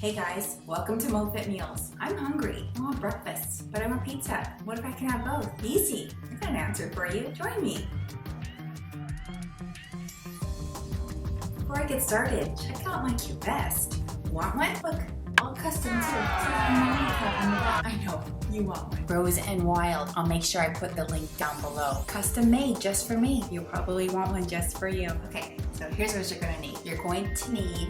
Hey guys, welcome to MoFit Meals. I'm hungry. I want breakfast, but I want pizza. What if I can have both? Easy. I got an answer for you. Join me. Before I get started, check out my cute vest. Want one? Look, all custom too. I know, you want one. Rose and Wild. I'll make sure I put the link down below. Custom made just for me. You'll probably want one just for you. Okay, so here's what you're gonna need. You're going to need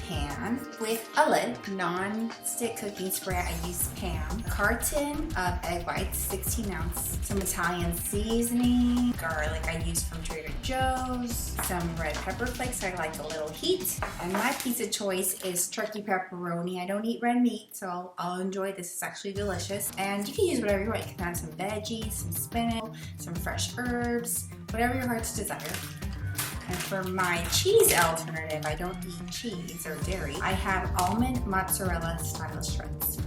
pan with a lid, non-stick cooking spray, I use Pam, a carton of egg whites, 16 ounce, some Italian seasoning, garlic I use from Trader Joe's, some red pepper flakes, I like a little heat, and my pizza choice is turkey pepperoni. I don't eat red meat, so I'll enjoy this. It's actually delicious, and you can use whatever you want. You can add some veggies, some spinach, some fresh herbs, whatever your heart's desire. And for my cheese alternative, I don't eat cheese or dairy. I have almond mozzarella style shreds.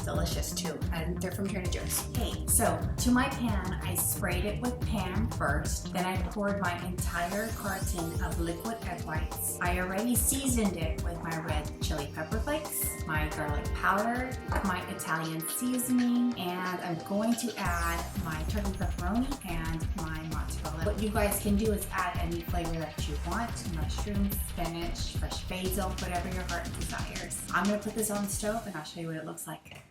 Delicious too, and they're from Trader Joe's. Okay, so to my pan, I sprayed it with Pam first, then I poured my entire carton of liquid egg whites. I already seasoned it with my red chili pepper flakes, my garlic powder, my Italian seasoning, and I'm going to add my turkey pepperoni and my mozzarella. What you guys can do is add any flavor that you want, mushrooms, spinach, fresh basil, whatever your heart desires. I'm gonna put this on the stove and I'll show you what it looks like.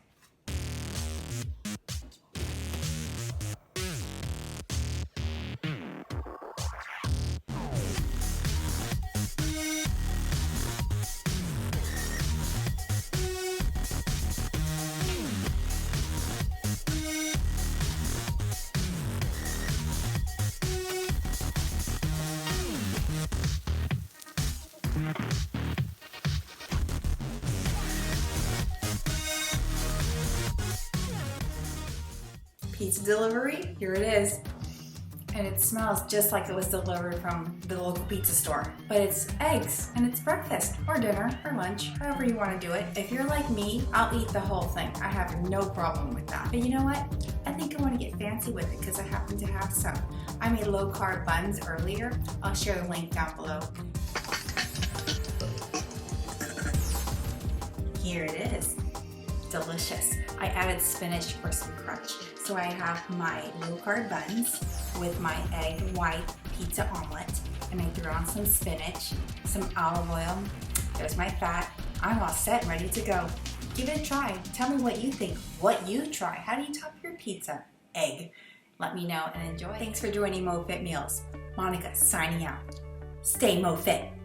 Pizza delivery, here it is. And it smells just like it was delivered from the local pizza store. But it's eggs, and it's breakfast, or dinner, or lunch, however you want to do it. If you're like me, I'll eat the whole thing. I have no problem with that. But you know what? I think I want to get fancy with it because I happen to have some. I made low-carb buns earlier. I'll share the link down below. Here it is. Delicious. I added spinach for some crunch. So I have my low-carb buns with my egg white pizza omelet, and I threw on some spinach, some olive oil. There's my fat. I'm all set and ready to go. Give it a try. Tell me what you think, what you try. How do you top your pizza? Egg. Let me know and enjoy. Thanks for joining MoFit Meals. Monica signing out. Stay MoFit.